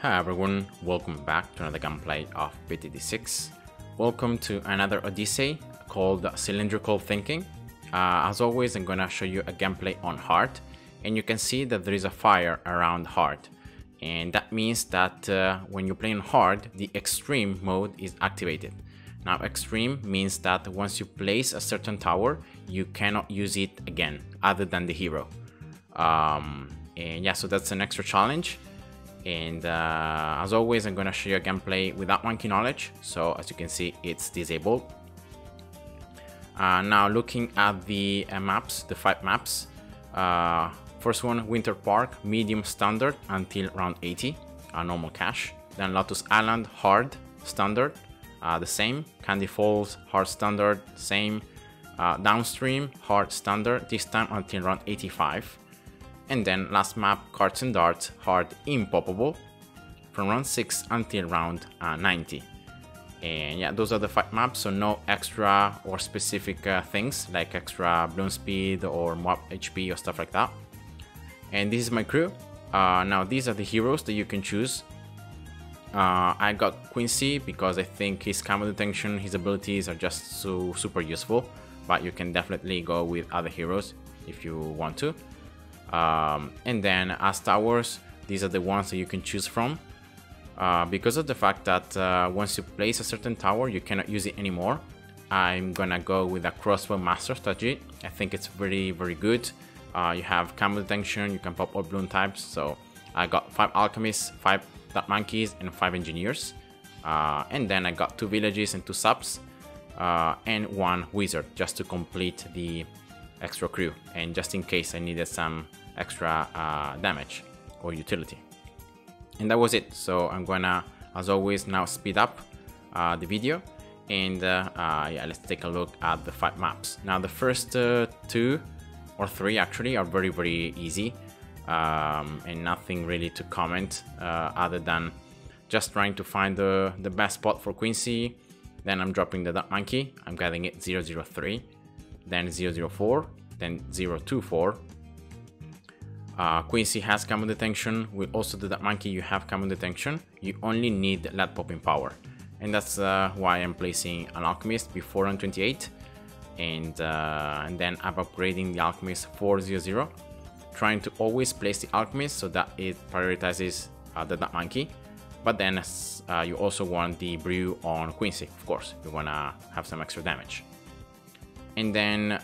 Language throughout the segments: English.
Hi everyone, welcome back to another gameplay of BTD6. Welcome to another Odyssey called Cylindrical Thinking. As always, I'm gonna show you a gameplay on hard, and you can see that there is a fire around hard. And that means that when you're playing hard, the extreme mode is activated. Now extreme means that once you place a certain tower, you cannot use it again, other than the hero. And yeah, so that's an extra challenge. And as always, I'm gonna show you a gameplay without monkey knowledge. So as you can see, it's disabled. Now looking at the maps, the 5 maps. First one, Winter Park, medium standard until round 80, normal cash. Then Lotus Island, hard standard, the same. Candy Falls, hard standard, same. Downstream, hard standard, this time until round 85. And then last map, Cards and Darts, hard Improbable, from round 6 until round 90. And yeah, those are the 5 maps, so no extra or specific things like extra Bloon speed or mob HP or stuff like that. And this is my crew. Now these are the heroes that you can choose. I got Quincy because I think his camo detection, his abilities are just so super useful, but you can definitely go with other heroes if you want to. And then as towers, these are the ones that you can choose from, because of the fact that once you place a certain tower, you cannot use it anymore. I'm gonna go with a crossbow master strategy. I think it's very good. You have camo detection, you can pop all Bloon types, so I got 5 alchemists, 5 dark monkeys, and 5 engineers. And then I got 2 villages and 2 subs, and 1 wizard just to complete the extra crew, and just in case I needed some extra damage or utility. And that was it. So I'm gonna, as always, now speed up the video, and yeah, let's take a look at the 5 maps. Now the first 2 or 3 actually are very easy, and nothing really to comment other than just trying to find the best spot for Quincy. Then I'm dropping the dark monkey, I'm getting it 003, then 004, then 024. Quincy has camo detection. With also the dark monkey, you have camo detection. You only need lead popping power, and that's why I'm placing an alchemist before round 28, and then I'm upgrading the alchemist 400, trying to always place the alchemist so that it prioritizes the dark monkey. But then you also want the brew on Quincy, of course. You wanna have some extra damage. And then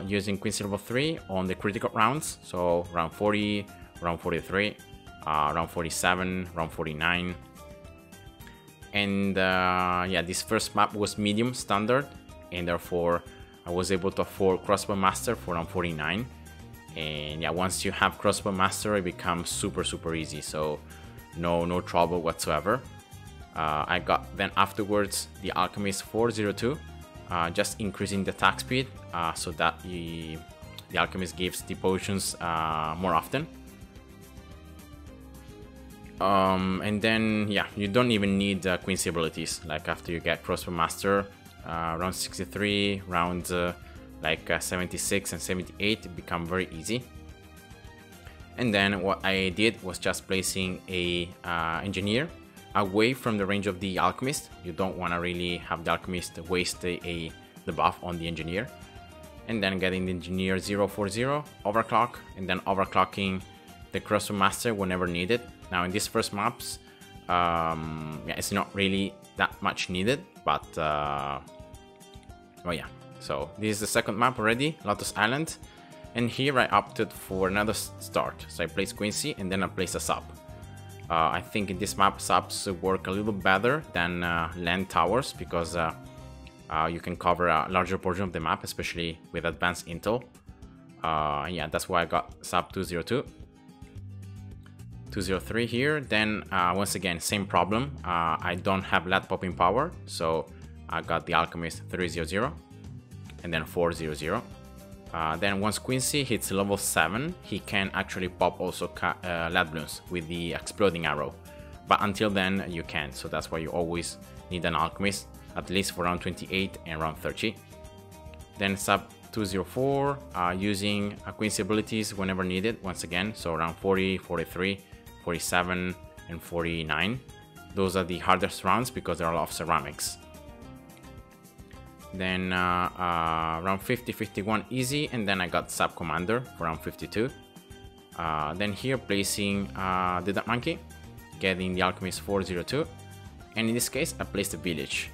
using Quincy level 3 on the critical rounds, so round 40, round 43, round 47, round 49. And yeah, this first map was medium standard, and therefore I was able to afford crossbow master for round 49. And yeah, once you have crossbow master, it becomes super easy, so no trouble whatsoever. I got then afterwards the alchemist 402. Just increasing the attack speed so that the alchemist gives the potions more often. And then yeah, you don't even need Quincy abilities. Like after you get crossbow master, round 63, round like 76 and 78 become very easy. And then what I did was just placing a engineer away from the range of the alchemist. You don't want to really have the alchemist waste the buff on the engineer. And then getting the engineer 040, overclock, and then overclocking the crossbow master whenever needed. Now in these first maps, yeah, it's not really that much needed, but oh yeah. So this is the second map already, Lotus Island, and here I opted for another start. So I placed Quincy and then I placed a sub. I think in this map subs work a little better than land towers, because you can cover a larger portion of the map, especially with advanced intel. Yeah, that's why I got sub 202. 203 here. Then once again, same problem. I don't have lead popping power, so I got the alchemist 300 and then 400. Then once Quincy hits level 7, he can actually pop also lead balloons with the exploding arrow. But until then, you can't, so that's why you always need an alchemist, at least for round 28 and round 30. Then sub 204, using Quincy abilities whenever needed, once again, so round 40, 43, 47, and 49. Those are the hardest rounds because there are a lot of ceramics. Then round 50, 51 easy, and then I got Sub Commander for round 52. Then here placing the Dark Monkey, getting the Alchemist 402, and in this case I placed the village.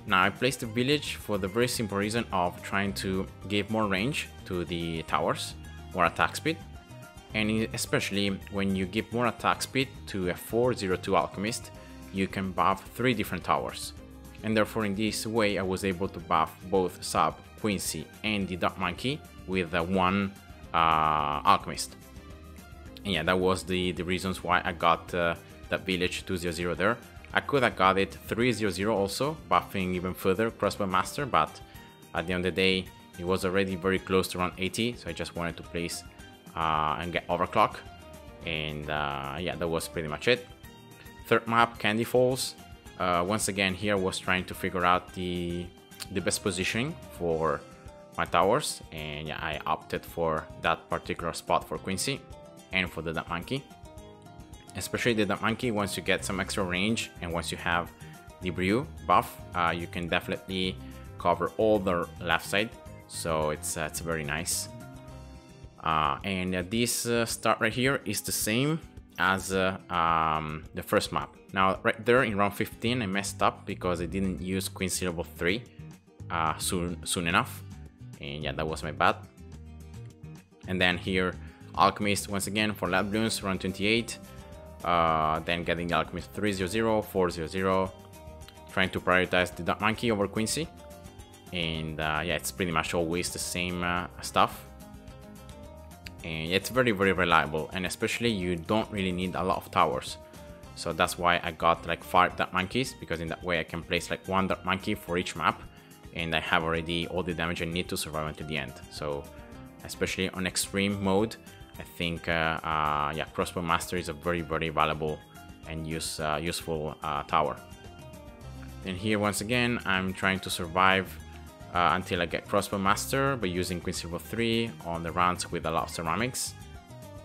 Now I placed the village for the very simple reason of trying to give more range to the towers, more attack speed, and especially when you give more attack speed to a 402 Alchemist, you can buff 3 different towers. And therefore in this way I was able to buff both Sub, Quincy and the Dark Monkey with one Alchemist. And yeah, that was the reasons why I got that village 200 there. I could have got it 300 also, buffing even further Crossbow Master, but at the end of the day it was already very close to around 80, so I just wanted to place and get Overclock. And yeah, that was pretty much it. Third map, Candy Falls. Once again here I was trying to figure out the best positioning for my towers, and yeah, I opted for that particular spot for Quincy and for the Dark Monkey. Especially the Dark Monkey, once you get some extra range and once you have the Brew buff, you can definitely cover all the left side, so it's very nice. And this start right here is the same as the first map. Now right there in round 15 I messed up because I didn't use Quincy level 3 soon enough, and yeah, that was my bad. And then here Alchemist once again for Lab Bloons round 28, then getting the Alchemist 300, 400, trying to prioritize the Dark Monkey over Quincy, and yeah, it's pretty much always the same stuff. And it's very reliable, and especially you don't really need a lot of towers, so that's why I got like 5 Dark Monkeys, because in that way I can place like 1 Dark Monkey for each map, and I have already all the damage I need to survive until the end. So especially on extreme mode, I think yeah, Crossbow Master is a very valuable and useful tower. Then here once again I'm trying to survive until I get Crossbow Master by using Quincy level 3 on the rounds with a lot of ceramics.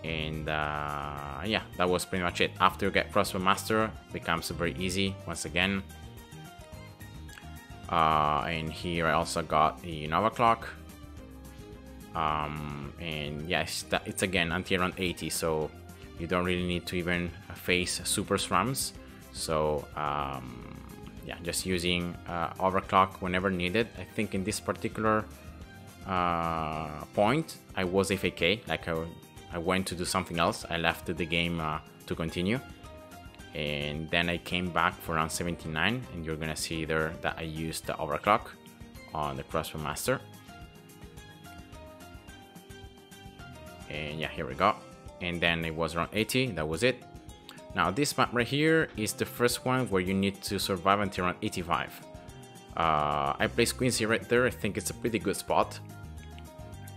And yeah, that was pretty much it. After you get Crossbow Master, it becomes very easy once again. And here I also got the Nova Clock. And yes, it's again until around 80, so you don't really need to even face super SRAMs. So yeah, just using overclock whenever needed. I think in this particular point I was AFK, like I went to do something else. I left the game to continue, and then I came back for round 79, and you're gonna see there that I used the overclock on the Crossbow Master. And yeah, here we go. And then it was around 80, that was it. Now this map right here is the first one where you need to survive until around 85. I placed Quincy right there. I think it's a pretty good spot,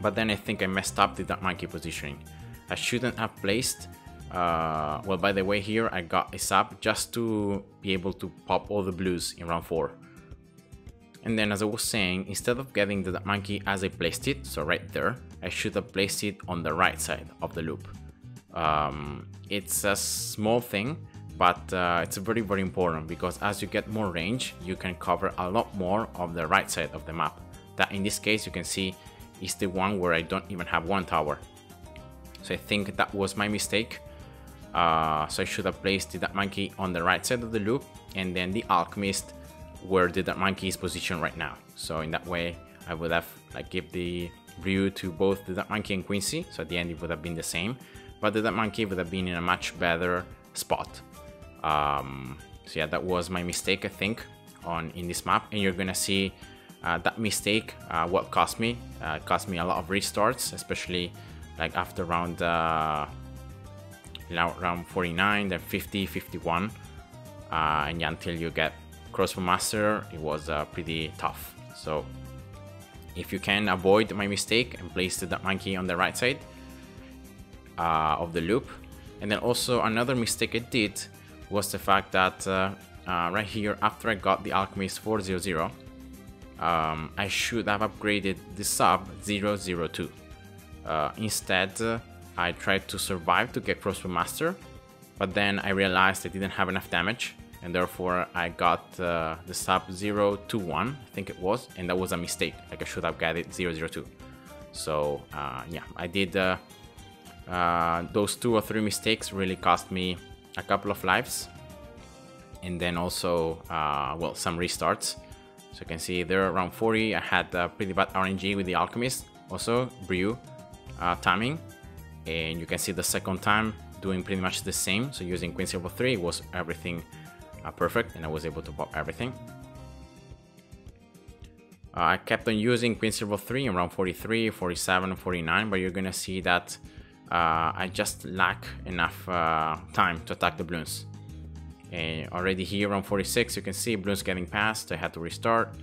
but then I think I messed up the Dark Monkey positioning. I shouldn't have placed, well, by the way, here I got a sub just to be able to pop all the blues in round 4. And then as I was saying, instead of getting the Dark Monkey as I placed it, so right there, I should have placed it on the right side of the loop. It's a small thing, but it's very important, because as you get more range, you can cover a lot more of the right side of the map. That in this case you can see is the one where I don't even have 1 tower. So I think that was my mistake. So I should have placed the Dark Monkey on the right side of the loop, and then the Alchemist where the Dark Monkey is positioned right now. So in that way I would have like give the brew to both the Dark Monkey and Quincy, so at the end it would have been the same, but the Dark Monkey would have been in a much better spot. So yeah, that was my mistake, I think, in this map, and you're gonna see that mistake what cost me. It cost me a lot of restarts, especially like after round 49, then 50, 51, and yeah, until you get Crossbow Master, it was pretty tough. So if you can avoid my mistake and place the Dark Monkey on the right side of the loop. And then also another mistake I did was the fact that right here, after I got the Alchemist 400, I should have upgraded the sub 002. Instead, I tried to survive to get Crossbow Master, but then I realized I didn't have enough damage, and therefore I got the sub 0-1, I think it was, and that was a mistake. Like I should have got it 0-2. So yeah, I did those 2 or 3 mistakes really cost me a couple of lives, and then also well, some restarts. So you can see there around 40 I had pretty bad RNG with the Alchemist, also Brew timing, and you can see the second time doing pretty much the same. So using Queen Silver 3 was everything perfect, and I was able to pop everything. I kept on using Queen Silver 3 around 43, 47, 49, but you're gonna see that I just lack enough time to attack the Bloons. And already here around 46, you can see Bloons getting past. I had to restart,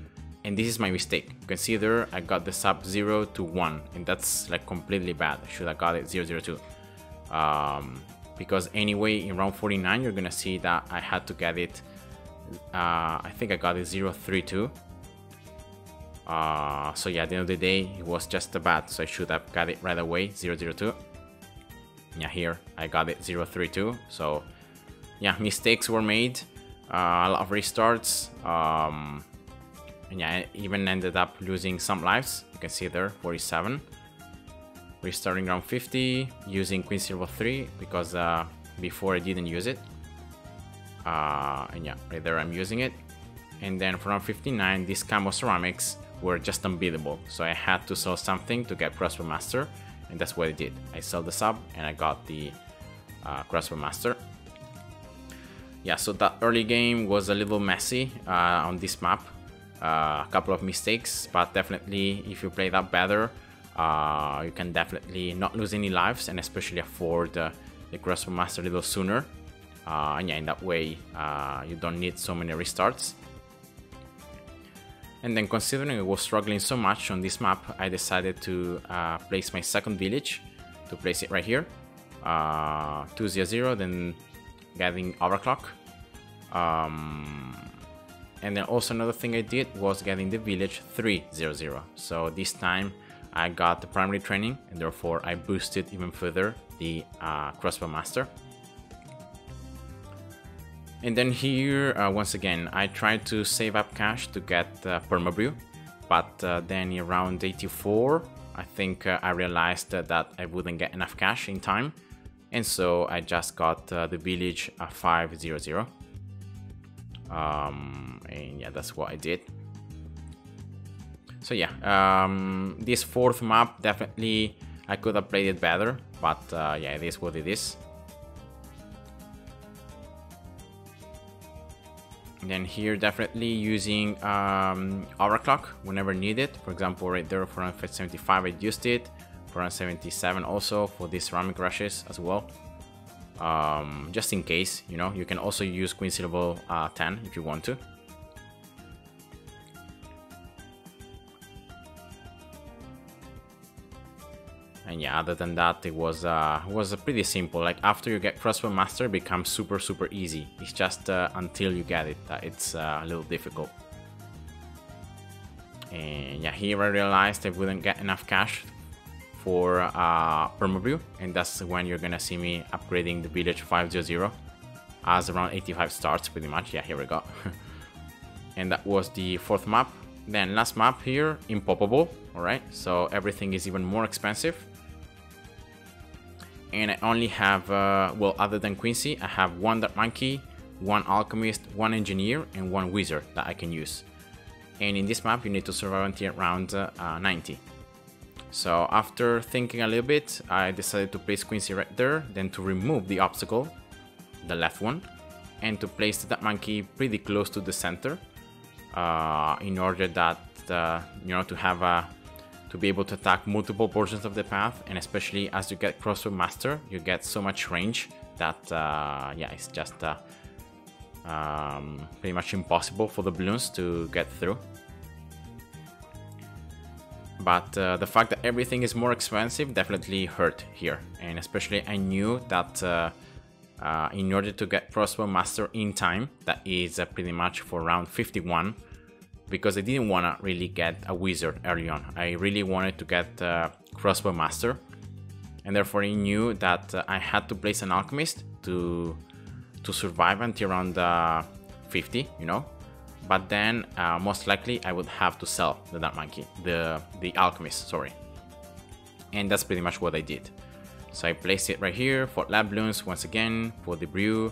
and this is my mistake. You can see there I got the sub 0-1, and that's like completely bad. I should have got it 0-2. Because anyway, in round 49, you're gonna see that I had to get it. I think I got it 0-3-2. So yeah, at the end of the day, it was just bad. So I should have got it right away, 0-2. Yeah, here I got it 0-3-2. So yeah, mistakes were made, a lot of restarts, and yeah, I even ended up losing some lives. You can see there, 47. Restarting round 50, using Queen Silver 3 because before I didn't use it. And yeah, right there I'm using it. And then for round 59, these combo ceramics were just unbeatable. So I had to sell something to get Crossbow Master, and that's what I did. I sold the sub and I got the Crossbow Master. Yeah, so that early game was a little messy on this map. A couple of mistakes, but definitely if you play that better, you can definitely not lose any lives, and especially afford the Crossbow Master a little sooner. And yeah, in that way, you don't need so many restarts. And then considering I was struggling so much on this map, I decided to place my second village, to place it right here. 2-0, then getting overclock. And then also another thing I did was getting the village 3-0-0. So this time I got the primary training, and therefore I boosted even further the Crossbow Master. And then here, once again, I tried to save up cash to get Permabrew, but then around 84, I think I realized that I wouldn't get enough cash in time, and so I just got the village 5-0-0. And yeah, that's what I did. So yeah, this fourth map, definitely I could have played it better, but yeah, it is what it is. And then here, definitely using overclock whenever needed. For example, right there for round 75 I used it, for round 77 also, for these ceramic rushes as well. Just in case, you know, you can also use Queen Silver 10 if you want to. And yeah, other than that, it was pretty simple. Like after you get Crossbow Master, it becomes super easy. It's just until you get it that it's a little difficult. And yeah, here I realized I wouldn't get enough cash for Permabrew, and that's when you're gonna see me upgrading the village 5-0 as around 85 starts pretty much. Yeah, here we go. And that was the fourth map. Then last map here, Improbable. Alright, so everything is even more expensive. And I only have, well, other than Quincy, I have one Dark Monkey, one Alchemist, one Engineer, and one Wizard that I can use. And in this map, you need to survive until round 90. So after thinking a little bit, I decided to place Quincy right there, then to remove the obstacle, the left one, and to place the Dark Monkey pretty close to the center, in order that, you know, to have to be able to attack multiple portions of the path, and especially as you get Crossbow Master, you get so much range that, yeah, it's just pretty much impossible for the Bloons to get through. But the fact that everything is more expensive definitely hurt here, and especially I knew that in order to get Crossbow Master in time, that is pretty much for round 51, because I didn't want to really get a Wizard early on. I really wanted to get Crossbow Master, and therefore I knew that I had to place an alchemist to survive until around 50, you know. But then most likely I would have to sell the Dark Monkey, the alchemist, sorry. And that's pretty much what I did. So I placed it right here for lab Bloons once again for the brew,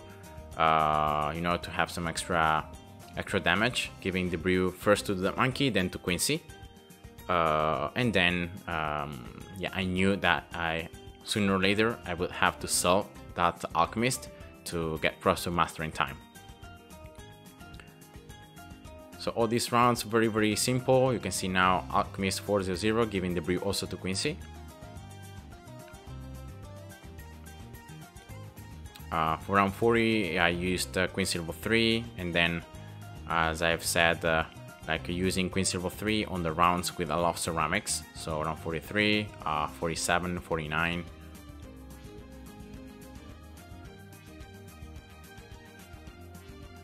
you know, to have some extra damage, giving the brew first to the Dark Monkey, then to Quincy. And then yeah, I knew that sooner or later I would have to sell that alchemist to get Crossbow Master in time. So all these rounds very, very simple. You can see now alchemist 400, giving the brew also to Quincy. For round 40 I used Quincy level 3, and then as I've said, like using Quincy level 3 on the rounds with a lot of ceramics. So around 43, 47, 49.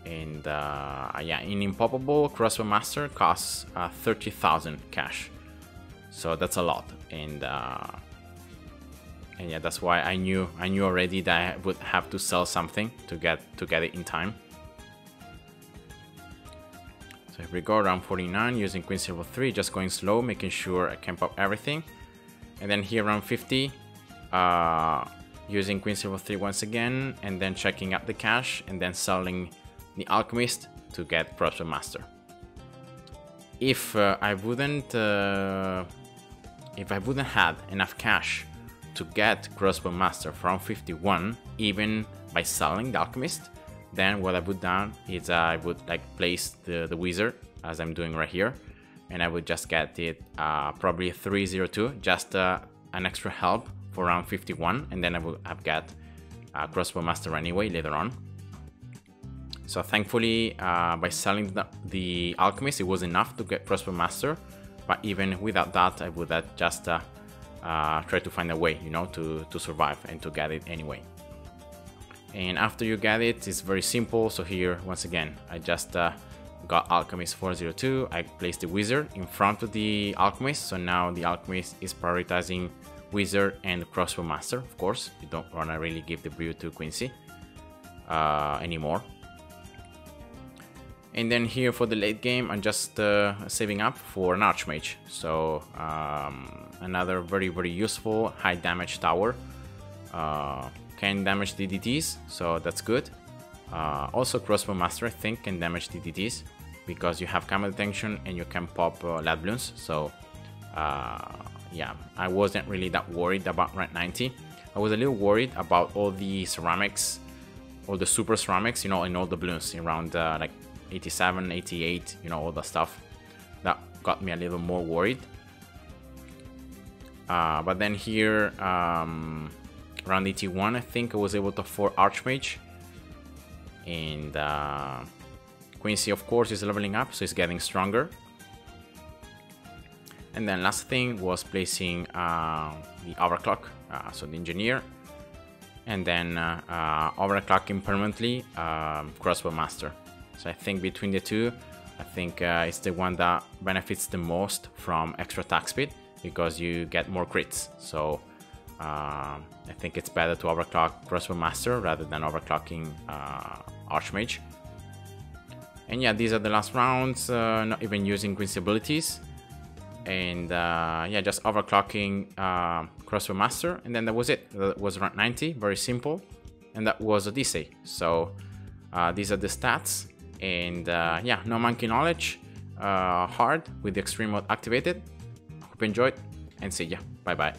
And yeah, in Improbable, Crossbow Master costs 30,000 cash. So that's a lot. And yeah, that's why I knew already that I would have to sell something to get it in time. So if we go around 49 using Quincy level 3, just going slow, making sure I can pop everything. And then here around 50, using Quincy level 3 once again, and then checking out the cash, and then selling the alchemist to get Crossbow Master. If I wouldn't had enough cash to get Crossbow Master from 51, even by selling the alchemist, then what I would done is I would like place the wizard as I'm doing right here, and I would just get it probably 302, just an extra help for round 51, and then I would have got Crossbow Master anyway later on. So thankfully, by selling the alchemist, it was enough to get Crossbow Master. But even without that, I would have just try to find a way, you know, to survive and to get it anyway. And after you get it, it's very simple. So here, once again, I just got Alchemist 402. I placed the wizard in front of the alchemist. So now the alchemist is prioritizing wizard and Crossbow Master. Of course, you don't want to really give the brew to Quincy anymore. And then here for the late game, I'm just saving up for an Archmage. So another very, very useful high damage tower. Can damage DDTs, so that's good. Also Crossbow Master, I think, can damage DDTs because you have camera detection and you can pop Lad Bloons. So yeah, I wasn't really that worried about rank 90. I was a little worried about all the ceramics, all the super ceramics, you know, and all the Bloons around like 87, 88, you know, all the stuff. That got me a little more worried. But then here, around 81, I think I was able to afford Archmage. And Quincy, of course, is leveling up, so he's getting stronger. And then last thing was placing the overclock, so the engineer. And then overclocking permanently Crossbow Master. So I think between the two, I think it's the one that benefits the most from extra attack speed because you get more crits. So I think it's better to overclock Crossbow Master rather than overclocking Archmage. And yeah, these are the last rounds, not even using Quincy abilities. And yeah, just overclocking Crossbow Master, and then that was it. That was rank 90, very simple. And that was Odyssey. So these are the stats. And yeah, no monkey knowledge, hard with the extreme mode activated. Hope you enjoyed, and see ya. Bye bye.